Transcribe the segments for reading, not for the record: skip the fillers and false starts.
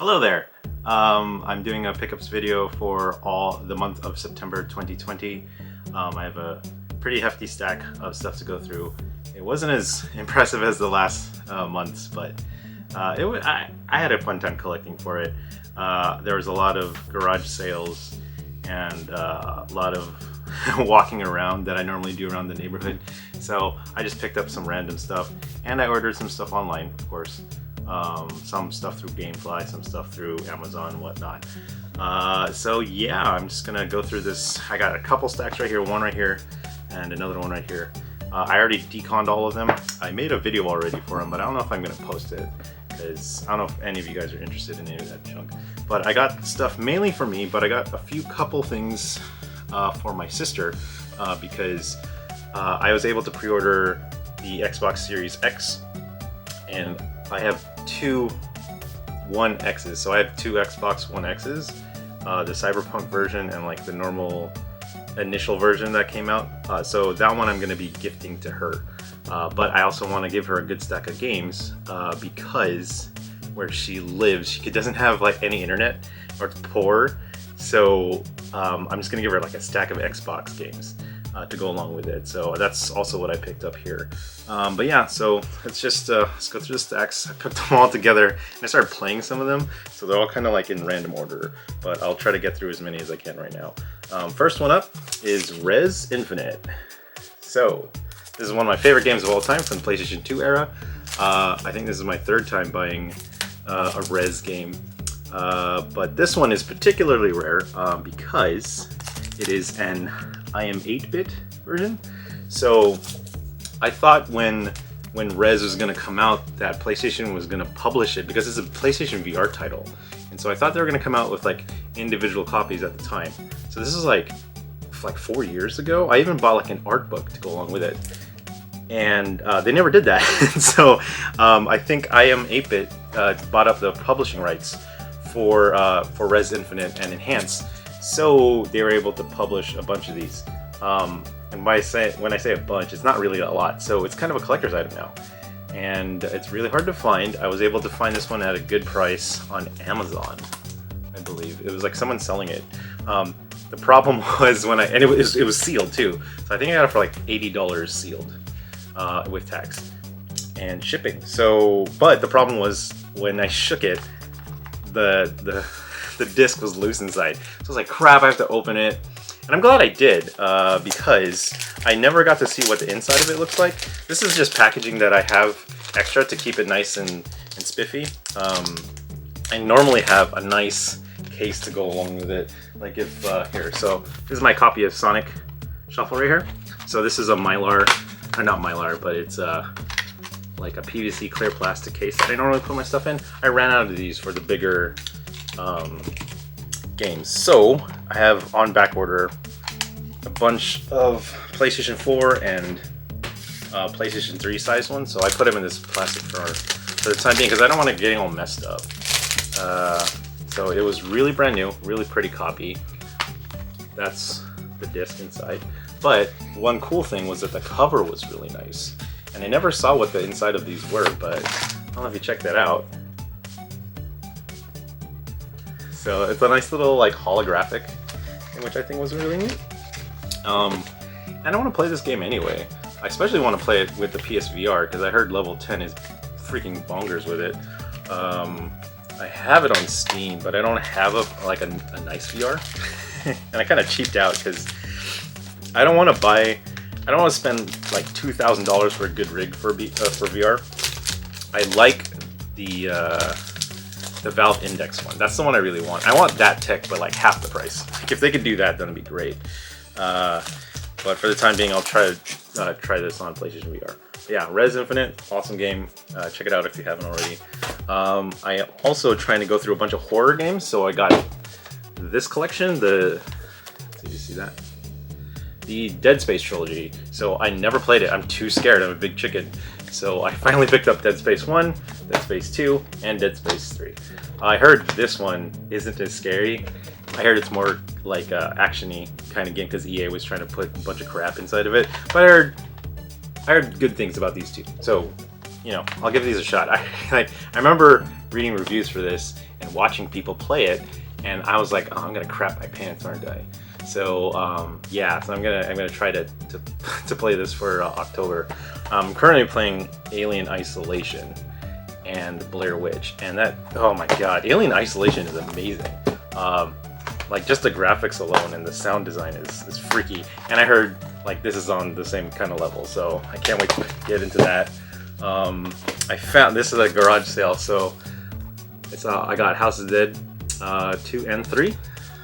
Hello there. I'm doing a pickups video for all the month of September 2020. I have a pretty hefty stack of stuff to go through. It wasn't as impressive as the last months, but I had a fun time collecting for it. There was a lot of garage sales and a lot of walking around that I normally do around the neighborhood. So I just picked up some random stuff, and I ordered some stuff online, of course. Some stuff through Gamefly, some stuff through Amazon and whatnot. So yeah, I'm just gonna go through this. I got a couple stacks right here, one right here, and another one right here. I already deconned all of them. I made a video already for them, but I don't know if I'm gonna post it, because I don't know if any of you guys are interested in any of that junk. But I got stuff mainly for me, but I got a few couple things for my sister, because I was able to pre-order the Xbox Series X, and I have two One X's. So I have two Xbox One X's, the Cyberpunk version and like the normal initial version that came out. So that one I'm going to be gifting to her. But I also want to give her a good stack of games because where she lives, she doesn't have like any internet, or it's poor. So I'm just going to give her like a stack of Xbox games to go along with it. So that's also what I picked up here. But yeah, so let's just let's go through the stacks. I put them all together and I started playing some of them, so they're all kind of like in random order, but I'll try to get through as many as I can right now. First one up is Rez Infinite. So this is one of my favorite games of all time from the PlayStation 2 era. I think this is my third time buying a Rez game, but this one is particularly rare because it is an IM 8-bit version. So I thought when Rez was going to come out that PlayStation was going to publish it, because it's a PlayStation VR title, and so I thought they were going to come out with like individual copies at the time. So this is like 4 years ago. I even bought like an art book to go along with it, and they never did that. So I think IM 8-bit bought up the publishing rights for Rez Infinite and Enhance, so they were able to publish a bunch of these. And when I say a bunch, it's not really a lot, so it's kind of a collector's item now. And it's really hard to find. I was able to find this one at a good price on Amazon, I believe. It was like someone selling it. The problem was and it was sealed too. So I think I got it for like $80 sealed, with tax and shipping. So, but the problem was when I shook it, the disc was loose inside. So I was like, crap, I have to open it. And I'm glad I did, because I never got to see what the inside of it looks like. This is just packaging that I have extra to keep it nice and spiffy. I normally have a nice case to go along with it. Like if, here, so this is my copy of Sonic Shuffle right here. So this is a Mylar, or not Mylar, but it's like a PVC clear plastic case that I normally put my stuff in. I ran out of these for the bigger games. So I have on back order a bunch of PlayStation 4 and PlayStation 3 size ones. So I put them in this plastic for the time being, because I don't want to get all messed up. So it was really brand new, really pretty copy. That's the disc inside. But one cool thing was that the cover was really nice. And I never saw what the inside of these were, but I don't know if you check that out. So it's a nice little like holographic thing, which I think was really neat. And I want to play this game anyway. I especially want to play it with the PSVR, because I heard level 10 is freaking bonkers with it. I have it on Steam, but I don't have a nice VR. And I kind of cheaped out because I don't want to spend like $2,000 for a good rig for VR. I like the Valve Index one. That's the one I really want. I want that tech, but like half the price. Like if they could do that, then it'd be great. But for the time being, I'll try this on PlayStation VR. But yeah, Rez Infinite, awesome game. Check it out if you haven't already. I am also trying to go through a bunch of horror games, so I got this collection. Did you see that? The Dead Space Trilogy. So I never played it. I'm too scared. I'm a big chicken. So I finally picked up Dead Space 1, Dead Space 2, and Dead Space 3. I heard this one isn't as scary. I heard it's more like action-y kind of game, because EA was trying to put a bunch of crap inside of it. But I heard good things about these two. So, you know, I'll give these a shot. I remember reading reviews for this, and watching people play it, and I was like, oh, I'm gonna crap my pants, aren't I? So yeah, so I'm gonna try to play this for October. I'm currently playing Alien Isolation and Blair Witch, and that, oh my god, Alien Isolation is amazing. Like just the graphics alone and the sound design is freaky, and I heard like this is on the same kind of level, so I can't wait to get into that. I found this is a garage sale, so it's I got House of Dead 2 and 3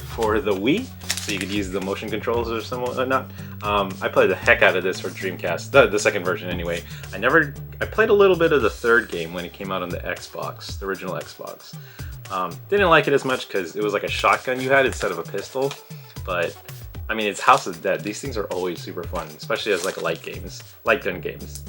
for the Wii, so you could use the motion controls or something not. I played the heck out of this for Dreamcast, the second version anyway. I played a little bit of the third game when it came out on the Xbox, the original Xbox. Didn't like it as much because it was like a shotgun you had instead of a pistol, but I mean, it's House of Dead. These things are always super fun, especially as like light gun games.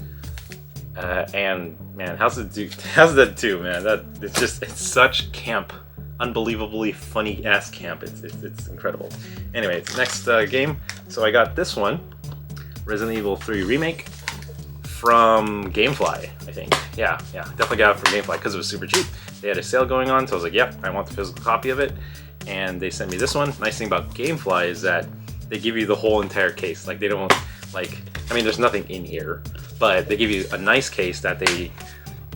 And man, House of Dead 2, man, it's such camp, unbelievably funny ass camp. It's incredible. Anyway, next game. So I got this one, Resident Evil 3 Remake from GameFly, I think. Yeah, definitely got it from GameFly because it was super cheap. They had a sale going on, so I was like, yep, I want the physical copy of it. And they sent me this one. Nice thing about GameFly is that they give you the whole entire case. Like, they don't, like, I mean, there's nothing in here, but they give you a nice case that they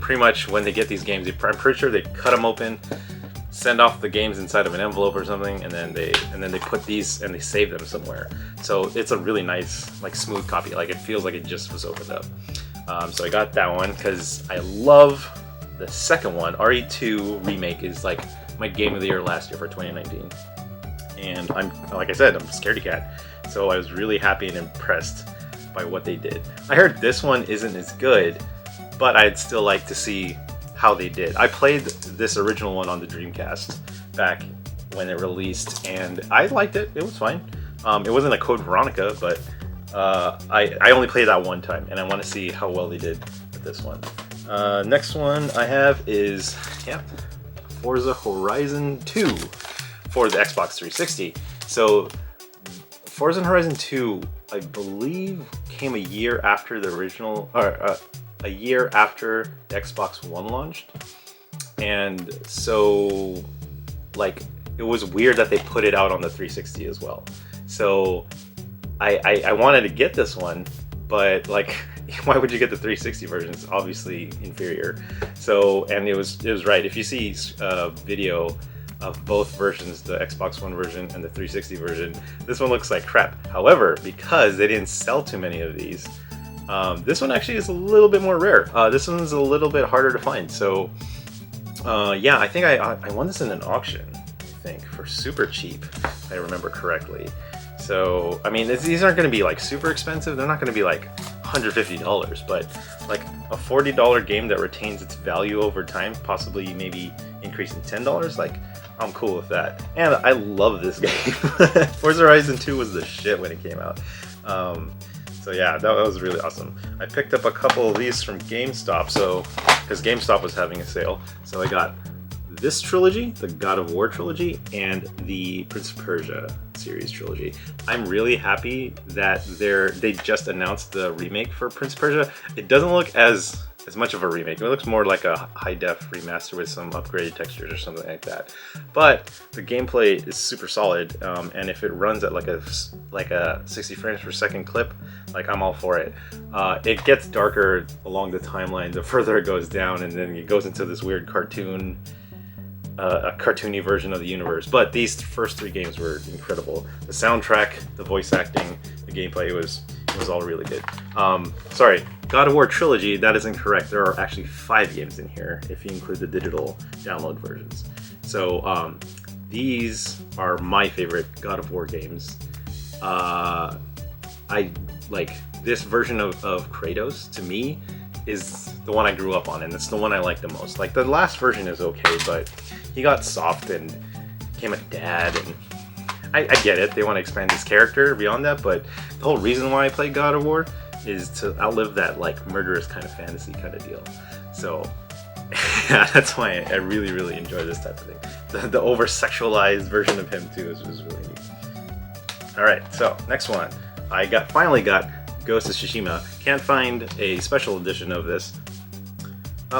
pretty much, when they get these games, I'm pretty sure they cut them open, send off the games inside of an envelope or something, and then they put these and they save them somewhere. So it's a really nice, like, smooth copy. Like, it feels like it just was opened up. So I got that one because I love the second one. RE2 Remake is like my game of the year last year for 2019. And I'm, like I said, I'm a scaredy cat. So I was really happy and impressed by what they did. I heard this one isn't as good, but I'd still like to see how they did. I played this original one on the Dreamcast back when it released, and I liked it. It was fine. It wasn't a Code Veronica, but I only played that one time, and I want to see how well they did with this one. Next one I have is, Forza Horizon 2 for the Xbox 360. So Forza Horizon 2, I believe, came a year after the original, or a year after the Xbox One launched. And so, like, it was weird that they put it out on the 360 as well. So I wanted to get this one, but like, why would you get the 360 version? It's obviously inferior. So, and it was right. If you see video of both versions, the Xbox One version and the 360 version, this one looks like crap. However, because they didn't sell too many of these, this one actually is a little bit more rare. This one's a little bit harder to find. So yeah, I think I won this in an auction, I think, for super cheap, if I remember correctly. So, I mean, these aren't going to be like super expensive. They're not going to be like $150, but like a $40 game that retains its value over time, possibly maybe increasing $10, like, I'm cool with that. And I love this game. Forza Horizon 2 was the shit when it came out. So yeah, that was really awesome. I picked up a couple of these from GameStop, so because GameStop was having a sale. So I got this trilogy, the God of War trilogy, and the Prince of Persia series trilogy. I'm really happy that they just announced the remake for Prince of Persia. It doesn't look as much of a remake. It looks more like a high-def remaster with some upgraded textures or something like that. But the gameplay is super solid, and if it runs at like a 60 frames per second clip, like, I'm all for it. It gets darker along the timeline the further it goes down, and then it goes into this weird cartoony version of the universe. But these first three games were incredible. The soundtrack, the voice acting, the gameplay, it was all really good. Sorry, God of War Trilogy, that is incorrect. There are actually 5 games in here if you include the digital download versions. So these are my favorite God of War games. I like this version of Kratos, to me, is the one I grew up on, and it's the one I like the most. Like, the last version is okay, but he got soft and became a dad, and I get it, they want to expand his character beyond that, but the whole reason why I play God of War is to outlive that, like, murderous kind of fantasy kind of deal. So yeah, that's why I really, really enjoy this type of thing. The over-sexualized version of him too is really neat. Alright, so next one. I finally got Ghost of Tsushima. Can't find a special edition of this,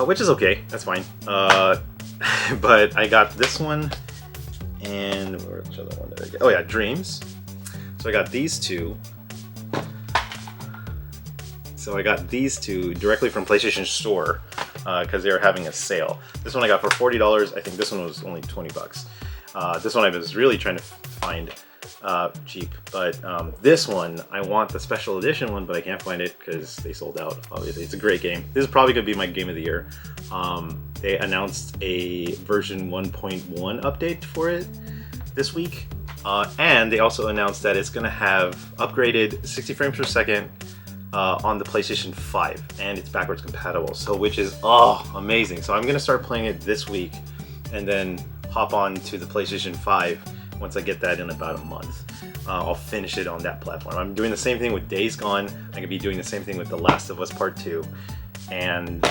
which is okay, that's fine. But I got this one, and which other one did I get? Oh yeah, Dreams. So I got these two. So I got these two directly from PlayStation Store because they were having a sale. This one I got for $40. I think this one was only 20 bucks. This one I was really trying to find cheap, but this one I want the special edition one, but I can't find it because they sold out. Obviously, it's a great game. This is probably gonna be my game of the year. They announced a version 1.1 update for it this week, and they also announced that it's gonna have upgraded 60 frames per second on the PlayStation 5, and it's backwards compatible, so which is amazing. So I'm gonna start playing it this week and then hop on to the PlayStation 5 once I get that in about a month. I'll finish it on that platform. I'm doing the same thing with Days Gone. I'm gonna be doing the same thing with The Last of Us Part 2 and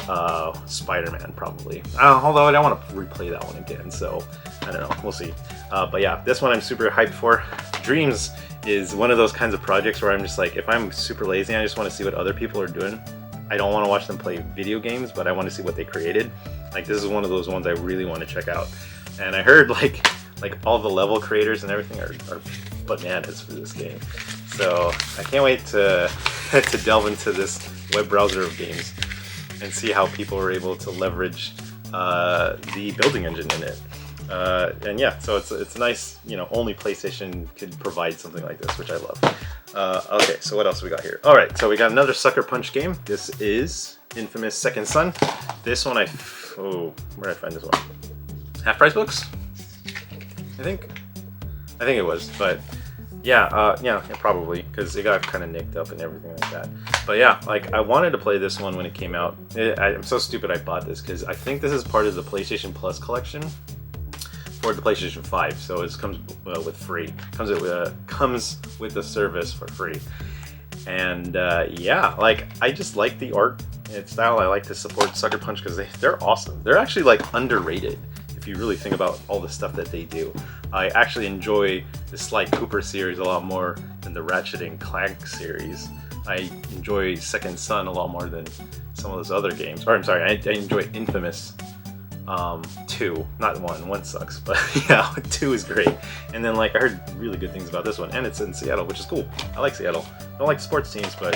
Spider-Man probably. Although I don't want to replay that one again, so I don't know, we'll see. But yeah, this one I'm super hyped for. Dreams is one of those kinds of projects where I'm just like, if I'm super lazy, I just want to see what other people are doing. I don't want to watch them play video games, but I want to see what they created. Like, this is one of those ones I really want to check out. And I heard like all the level creators and everything are bananas for this game. So I can't wait to to delve into this web browser of games and see how people are able to leverage the building engine in it. And yeah, so it's nice, you know, only PlayStation could provide something like this, which I love. Okay, so what else we got here? All right, so we got another Sucker Punch game. This is infamous Second Son. This one where did I find this one? Half Price Books, I think it was, but yeah, yeah, probably, because it got kind of nicked up and everything like that. But yeah, like, I wanted to play this one when it came out. I'm so stupid I bought this because I think this is part of the PlayStation Plus collection for the PlayStation 5, so it comes with free. Comes with the service for free. And yeah, like, I just like the art and style. I like to support Sucker Punch because they're awesome. They're actually like underrated if you really think about all the stuff that they do. I actually enjoy the Sly Cooper series a lot more than the Ratchet and Clank series. I enjoy Second Son a lot more than some of those other games. Or I'm sorry, I enjoy Infamous 2, not 1. 1 sucks, but yeah, 2 is great. And then, like, I heard really good things about this one, and it's in Seattle, which is cool. I like Seattle. I don't like sports teams, but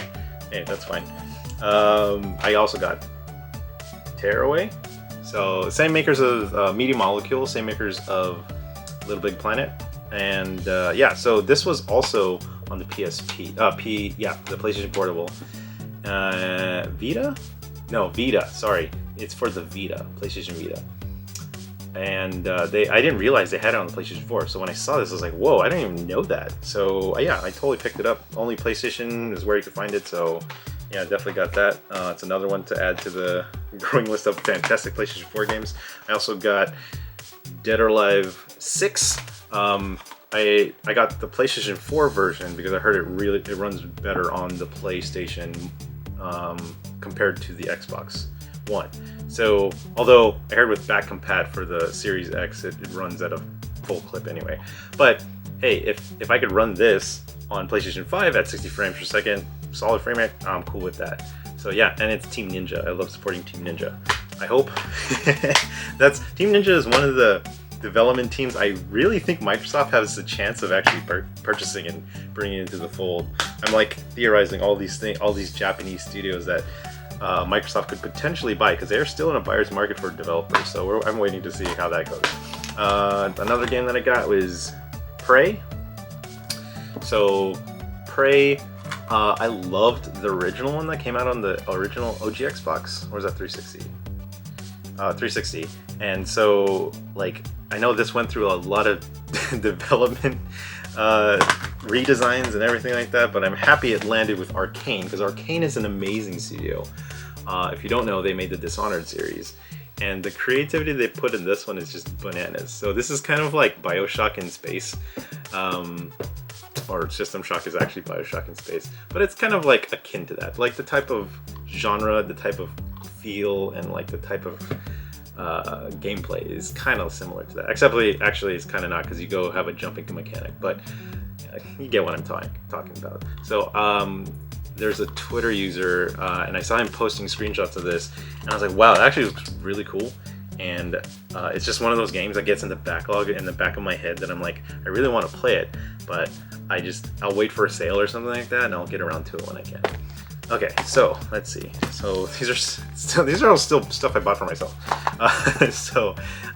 hey, that's fine. I also got Tearaway. So, same makers of Media Molecule, same makers of Little Big Planet, and yeah, so this was also on the PSP, the PlayStation Portable. Vita, sorry, it's for the Vita, PlayStation Vita. And I didn't realize they had it on the PlayStation 4, so when I saw this, I was like, whoa, I didn't even know that. So yeah, I totally picked it up. Only PlayStation is where you can find it, so yeah, definitely got that. It's another one to add to the growing list of fantastic PlayStation 4 games. I also got Dead or Alive 6. I got the PlayStation 4 version because I heard it runs better on the PlayStation compared to the Xbox One. So although I heard with back compat for the Series X, it runs at a full clip anyway. But hey, if I could run this on PlayStation 5 at 60 frames per second, solid frame rate, I'm cool with that. So yeah, and it's Team Ninja. I love supporting Team Ninja. I hope. Team Ninja is one of the development teams I really think Microsoft has a chance of actually purchasing and bringing into the fold. I'm like theorizing all these Japanese studios that Microsoft could potentially buy because they're still in a buyer's market for developers. So I'm waiting to see how that goes. Another game that I got was Prey. So Prey, I loved the original one that came out on the original OG Xbox, or was that 360? 360. And so, like, I know this went through a lot of development redesigns and everything like that, but I'm happy it landed with Arcane, because Arcane is an amazing studio. If you don't know, they made the Dishonored series, and the creativity they put in this one is just bananas. So this is kind of like BioShock in space, or System Shock is actually BioShock in space, but it's kind of like akin to that. Like the type of genre, the type of feel, and like the type of gameplay is kind of similar to that. Except actually it's kind of not, because you go have a jumping mechanic, but you get what I'm talking about. So there's a Twitter user, and I saw him posting screenshots of this, and I was like, wow, it actually looks really cool. and it's just one of those games that gets in the backlog in the back of my head that I'm like, I really want to play it, but I'll wait for a sale or something like that, and I'll get around to it when I can. Okay, so let's see. So these are all still stuff I bought for myself.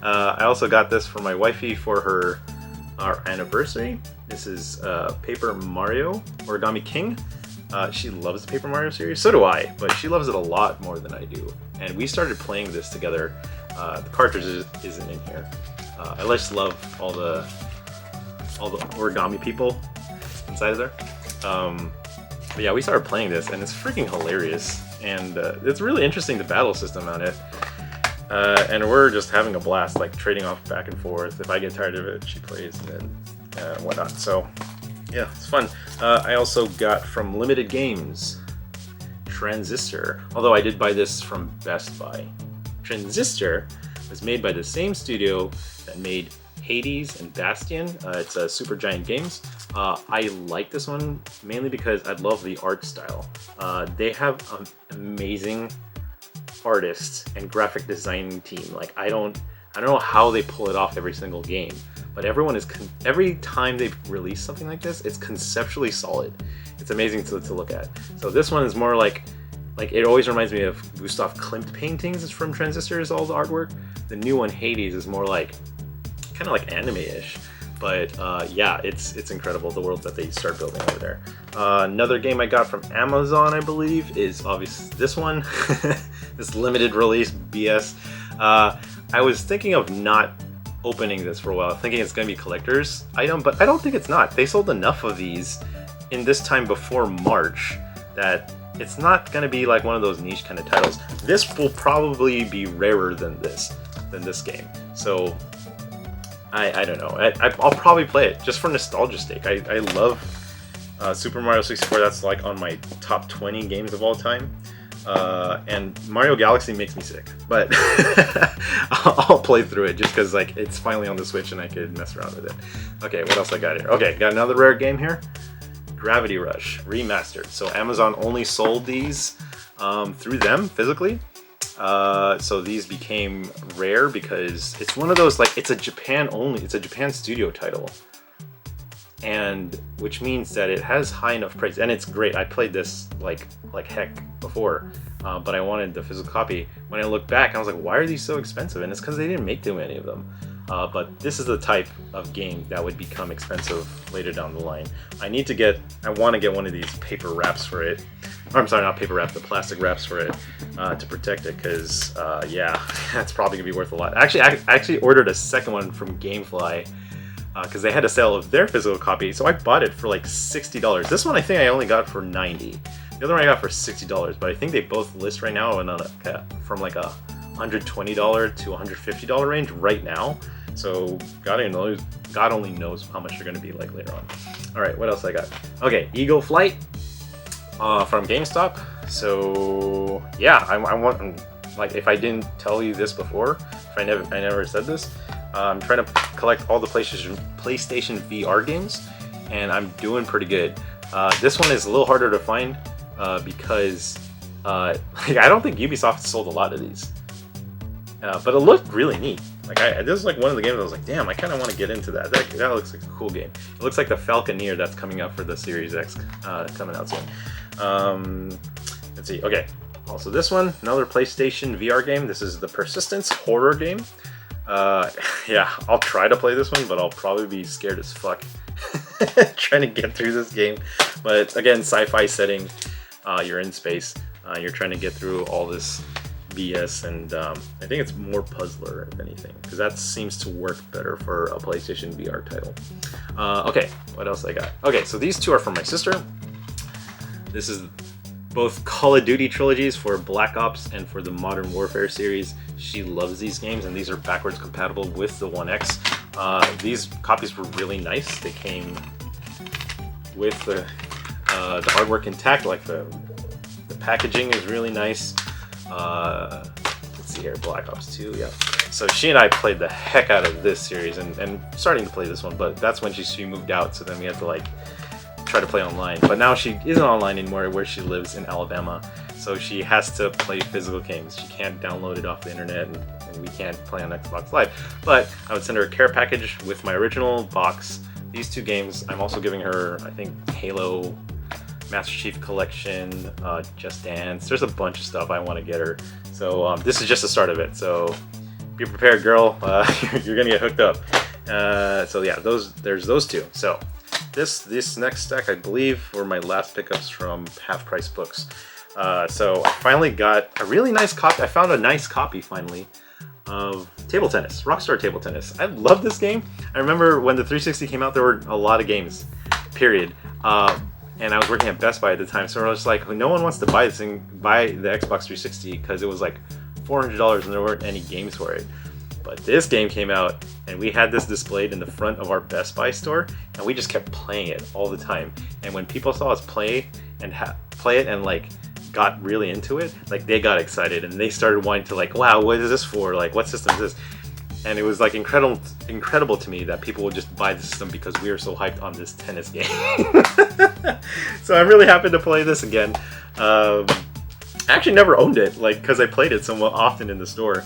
I also got this for my wifey for our anniversary. This is Paper Mario Origami King. She loves the Paper Mario series, so do I, but she loves it a lot more than I do. And we started playing this together. The cartridge isn't in here. I just love all the origami people inside of there. But yeah, we started playing this, and it's freaking hilarious. And it's really interesting, the battle system on it. And we're just having a blast, like trading off back and forth. If I get tired of it, she plays, and then whatnot. So yeah, it's fun. I also got from Limited Games Transistor, although I did buy this from Best Buy. Transistor was made by the same studio that made Hades and Bastion. It's Supergiant Games. I like this one mainly because I love the art style. They have an amazing artists and graphic design team. Like I don't know how they pull it off every single game, but every time they release something like this, it's conceptually solid. It's amazing to look at. So this one is more like it always reminds me of Gustav Klimt paintings from Transistor, is all the artwork. The new one, Hades, is more like kind of like anime-ish. But yeah, it's incredible, the world that they start building over there. Another game I got from Amazon, I believe, is obviously this one. This limited release BS. I was thinking of not opening this for a while, thinking it's going to be a collector's item, but I don't think it's not. They sold enough of these in this time before March that it's not going to be like one of those niche kind of titles. This will probably be rarer than this game. So I don't know. I'll probably play it just for nostalgia's sake. I love Super Mario 64. That's like on my top 20 games of all time. And Mario Galaxy makes me sick, but I'll play through it just because like it's finally on the Switch and I could mess around with it. Okay, what else I got here? Okay, got another rare game here. Gravity Rush Remastered. So Amazon only sold these through them physically. So these became rare because it's one of those, like, it's a Japan studio title, and which means that it has high enough price, and it's great. I played this like heck before, but I wanted the physical copy. When I look back, I was like, why are these so expensive? And it's because they didn't make too many of them. But this is the type of game that would become expensive later down the line. I want to get one of these paper wraps for it. I'm sorry, not paper wrap, the plastic wraps for it to protect it, because yeah, that's probably gonna be worth a lot. Actually, I actually ordered a second one from Gamefly because they had a sale of their physical copy, so I bought it for like $60. This one I think I only got for $90. The other one I got for $60, but I think they both list right now from like a $120 to $150 range right now. So God only knows how much they're going to be like later on. All right, what else I got? Okay, Eagle Flight from GameStop. So yeah, I want, like, if I didn't tell you this before, if I never said this, I'm trying to collect all the PlayStation VR games, and I'm doing pretty good. This one is a little harder to find because like, I don't think Ubisoft sold a lot of these, but it looked really neat. Like this is like one of the games I was like, damn, I kind of want to get into that. That looks like a cool game. It looks like the Falconeer that's coming out for the Series X coming out soon. Let's see. Okay. Also this one, another PlayStation VR game. This is the Persistence horror game. Yeah, I'll try to play this one, but I'll probably be scared as fuck trying to get through this game. But again, sci-fi setting. You're in space. You're trying to get through all this BS, and I think it's more puzzler if anything, because that seems to work better for a PlayStation VR title. Okay, what else I got? Okay, so these two are from my sister. This is both Call of Duty trilogies for Black Ops and for the Modern Warfare series. She loves these games, and these are backwards compatible with the One X. These copies were really nice. They came with the artwork intact, like the packaging is really nice. Let's see here, Black Ops 2, yeah. So she and I played the heck out of this series, and starting to play this one, but that's when she moved out, so then we had to like try to play online. But now she isn't online anymore where she lives in Alabama, so she has to play physical games. She can't download it off the internet, and we can't play on Xbox Live. But I would send her a care package with my original box, these 2 games. I'm also giving her, I think, Halo, Master Chief Collection, Just Dance. There's a bunch of stuff I want to get her. So this is just the start of it. So be prepared, girl. You're gonna get hooked up. So yeah, there's those 2. So this next stack, I believe, were my last pickups from Half Price Books. So I finally got a really nice copy. I found a nice copy finally of Table Tennis, Rockstar Table Tennis. I love this game. I remember when the 360 came out, there were a lot of games, period. And I was working at Best Buy at the time, so I was like, no one wants to buy this thing, buy the Xbox 360, because it was like $400 and there weren't any games for it. But this game came out, and we had this displayed in the front of our Best Buy store, and we just kept playing it all the time. And when people saw us play it and like got really into it, like they got excited and they started wanting to like, wow, what is this for? Like, what system is this? And it was like incredible to me that people would just buy the system because we were so hyped on this tennis game. So I'm really happy to play this again. I actually never owned it, like, because I played it somewhat often in the store,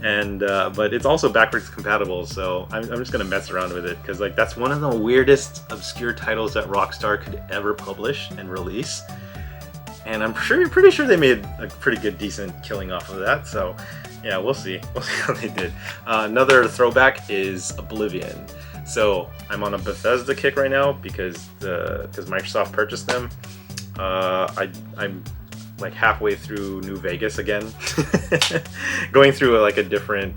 and but it's also backwards compatible. So I'm just gonna mess around with it because like that's one of the weirdest obscure titles that Rockstar could ever publish and release. And I'm pretty sure they made a pretty good, decent killing off of that. So yeah, we'll see. We'll see how they did. Another throwback is Oblivion. So I'm on a Bethesda kick right now because Microsoft purchased them. I'm like halfway through New Vegas again, going through like a different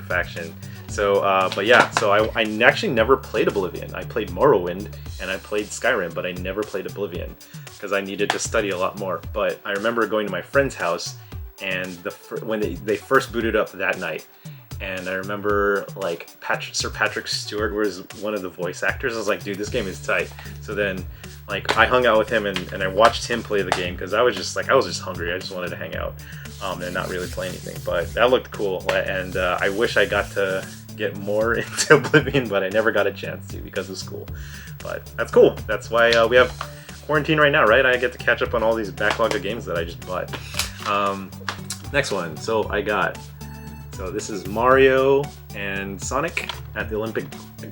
faction. So, but yeah, so I actually never played Oblivion. I played Morrowind and I played Skyrim, but I never played Oblivion because I needed to study a lot more. But I remember going to my friend's house and when they first booted up that night, and I remember like Sir Patrick Stewart was one of the voice actors. I was like, dude, this game is tight. So then like I hung out with him and I watched him play the game because I was just hungry. I just wanted to hang out and not really play anything. But that looked cool, and I wish I got to get more into Oblivion, but I never got a chance to because of school. But that's cool. That's why we have quarantine right now, right? I get to catch up on all these backlog of games that I just bought. Next one. So this is Mario and Sonic at the Olympic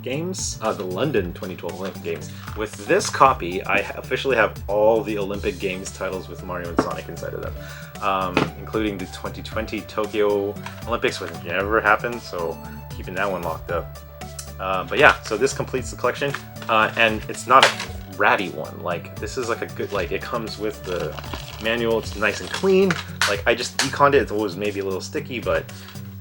Games, the London 2012 Olympic Games. With this copy, I officially have all the Olympic Games titles with Mario and Sonic inside of them, including the 2020 Tokyo Olympics, which never happened, so keeping that one locked up. But yeah, so this completes the collection, and it's not a ratty one. Like, this is like a good, like, it comes with the manual. It's nice and clean. Like, I just deconned it. It was maybe a little sticky, but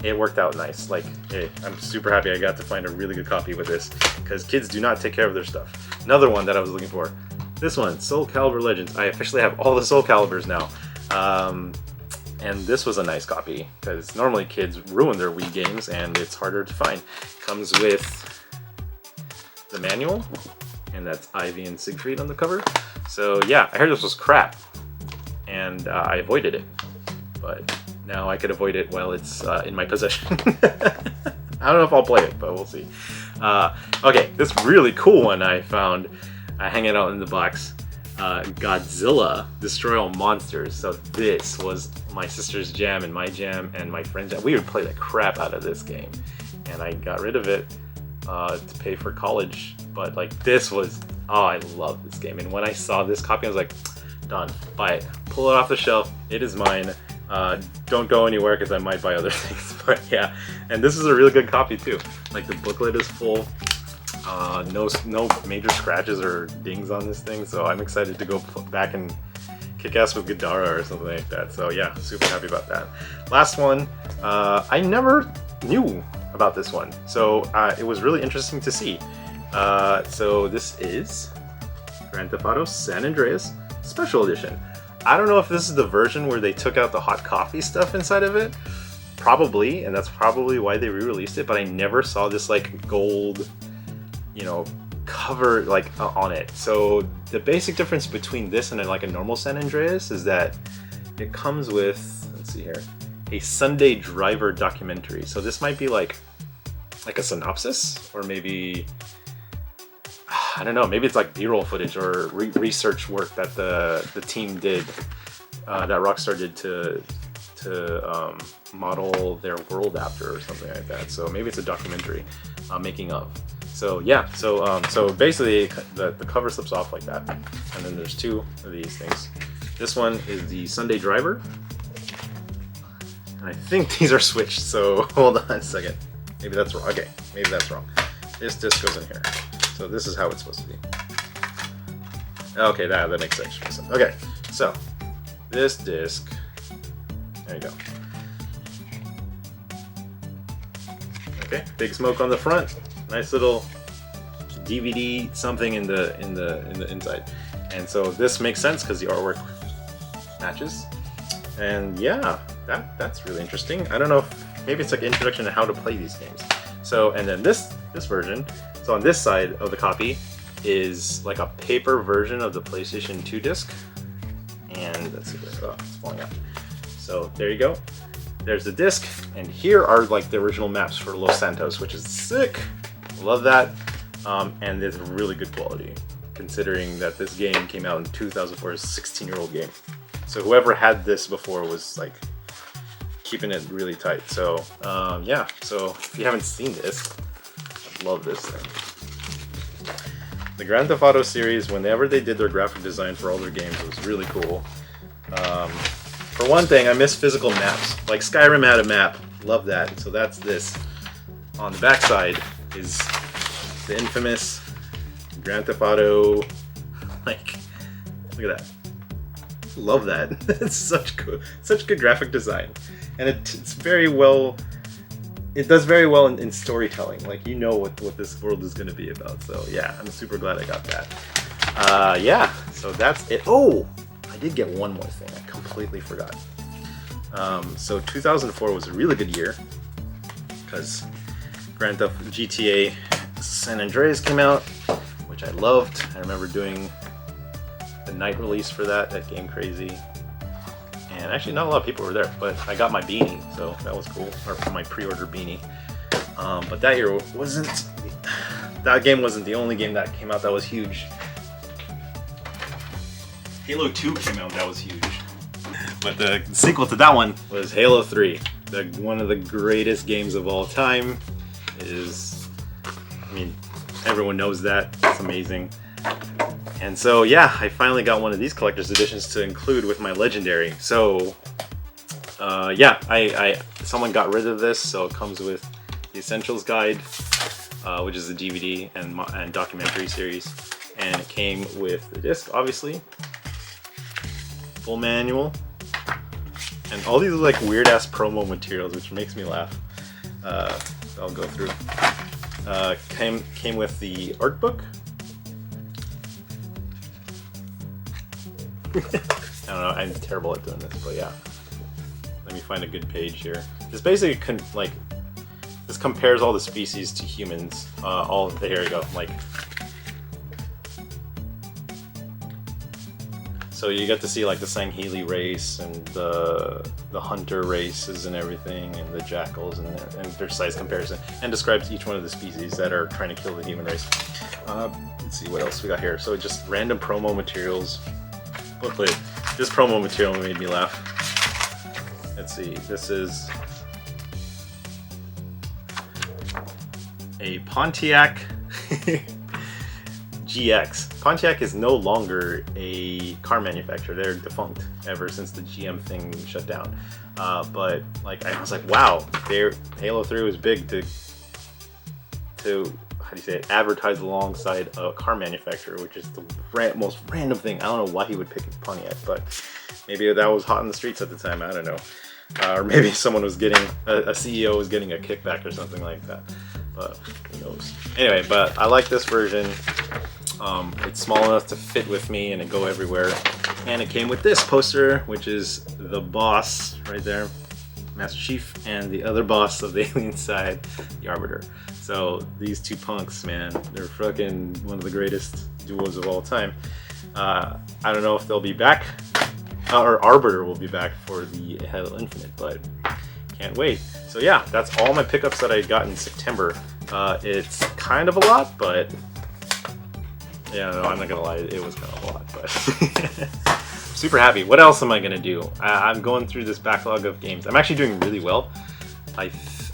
it worked out nice. Like, hey, I'm super happy I got to find a really good copy with this because kids do not take care of their stuff. Another one that I was looking for, this one, Soul Calibur Legends. I officially have all the Soul Caliburs now. And this was a nice copy because normally kids ruin their Wii games and it's harder to find. Comes with the manual, and that's Ivy and Siegfried on the cover. So yeah, I heard this was crap, and I avoided it. But now I could avoid it while it's in my possession. I don't know if I'll play it, but we'll see. Okay, this really cool one I found hanging out in the box. Godzilla, Destroy All Monsters. So this was my sister's jam and my jam and my friend's jam. We would play the crap out of this game, and I got rid of it to pay for college. But like, this was, oh, I love this game. And when I saw this copy, I was like, done, buy it, pull it off the shelf, it is mine. Don't go anywhere because I might buy other things. But yeah, and this is a really good copy too. Like, the booklet is full. No major scratches or dings on this thing, so I'm excited to go back and kick ass with Gadara or something like that. So yeah, super happy about that. Last one, I never knew about this one, so it was really interesting to see. So this is Grand Theft Auto San Andreas Special Edition. I don't know if this is the version where they took out the hot coffee stuff inside of it. Probably, and that's probably why they re-released it, but I never saw this like gold, you know, cover like on it. So the basic difference between this and like a normal San Andreas is that it comes with, let's see here, a Sunday Driver documentary. So this might be like a synopsis, or maybe, I don't know, maybe it's like B-roll footage or research work that the team did that Rockstar did to model their world after or something like that. So maybe it's a documentary making of. So yeah, so basically the cover slips off like that, and then there's two of these things. This one is the Sunday Driver, and I think these are switched, so hold on a second. Maybe that's wrong. Okay, maybe that's wrong. This disc goes in here. So this is how it's supposed to be. Okay, that makes sense. Okay, so this disc, there you go. Okay, big smoke on the front. Nice little DVD something in the inside, and so this makes sense because the artwork matches. And yeah, that's really interesting. I don't know if maybe it's like an introduction to how to play these games. So and then this version. So on this side of the copy is like a paper version of the PlayStation 2 disc, and let's see, oh, it's falling out. So there you go. There's the disc, and here are like the original maps for Los Santos, which is sick. Love that, and it's really good quality, considering that this game came out in 2004, a 16-year-old game. So whoever had this before was like keeping it really tight. So yeah, so if you haven't seen this, I love this thing. The Grand Theft Auto series, whenever they did their graphic design for all their games, it was really cool. For one thing, I miss physical maps. Like Skyrim had a map, love that. So that's this. On the backside is the infamous Grand Theft Auto. Like, look at that. Love that. It's such good graphic design, and it's very well. It does very well in storytelling. Like, you know what this world is going to be about. So yeah, I'm super glad I got that. Yeah, so that's it. Oh, I did get one more thing. I completely forgot. So 2004 was a really good year because Grand Theft GTA San Andreas came out, which I loved. I remember doing the night release for that game crazy. And actually not a lot of people were there, but I got my beanie, so that was cool, or my pre-order beanie. But that year that game wasn't the only game that came out that was huge. Halo 2 came out, that was huge. But the sequel to that one was Halo 3. One of the greatest games of all time. I mean, everyone knows that. It's amazing. And so yeah, I finally got one of these collector's editions to include with my Legendary. So yeah, someone got rid of this, so it comes with the Essentials Guide, which is a DVD and documentary series, and it came with the disc, obviously, full manual, and all these like weird ass promo materials, which makes me laugh. I'll go through. Came with the art book. I don't know, I'm terrible at doing this, but yeah. Let me find a good page here. This basically this compares all the species to humans. Here you go. Like, so you get to see like the Sangheili race and the hunter races and everything, and the jackals and their size comparison, and describes each one of the species that are trying to kill the human race. Let's see what else we got here. So just random promo materials. Booklet. This promo material made me laugh. Let's see. This is a Pontiac GX. Pontiac is no longer a car manufacturer. They're defunct ever since the GM thing shut down. But like, I was like, wow, Halo 3 was big to how do you say it, advertise alongside a car manufacturer, which is the most random thing. I don't know why he would pick Pontiac, but maybe that was hot in the streets at the time. I don't know. Or maybe someone was getting, a CEO was getting a kickback or something like that. But who knows. Anyway, but I like this version. It's small enough to fit with me and it go everywhere. And it came with this poster, which is the boss right there, Master Chief, and the other boss of the alien side, the Arbiter. So these two punks, man, they're fucking one of the greatest duos of all time. I don't know if they'll be back, or Arbiter will be back for the Halo Infinite, but can't wait. So yeah, that's all my pickups that I got in September. It's kind of a lot, but yeah, no, I'm not gonna lie, it was kind of a lot. But super happy. What else am I gonna do? I'm going through this backlog of games. I'm actually doing really well.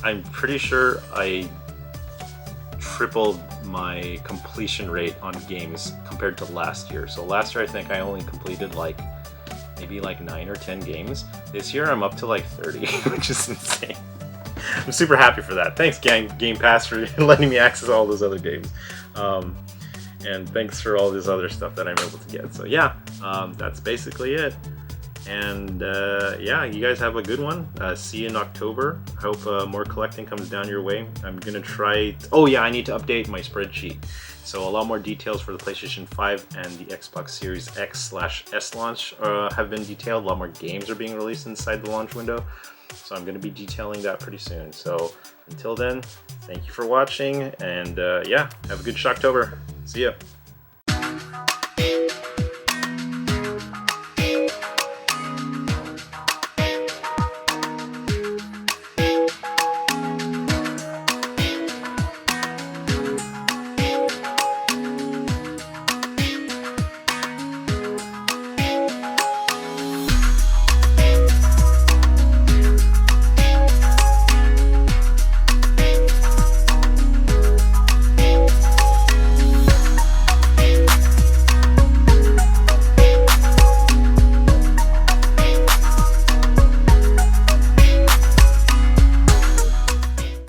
I'm pretty sure I tripled my completion rate on games compared to last year. So last year I think I only completed maybe 9 or 10 games. This year I'm up to 30, which is insane. I'm super happy for that. Thanks Game Pass for letting me access all those other games. And thanks for all this other stuff that I'm able to get. So yeah, that's basically it. And yeah, you guys have a good one. See you in October. I hope more collecting comes down your way. I'm gonna try. Oh yeah, I need to update my spreadsheet. So a lot more details for the PlayStation 5 and the Xbox Series X/S launch have been detailed. A lot more games are being released inside the launch window. So I'm going to be detailing that pretty soon. So until then, thank you for watching, and yeah, have a good Shocktober. See ya.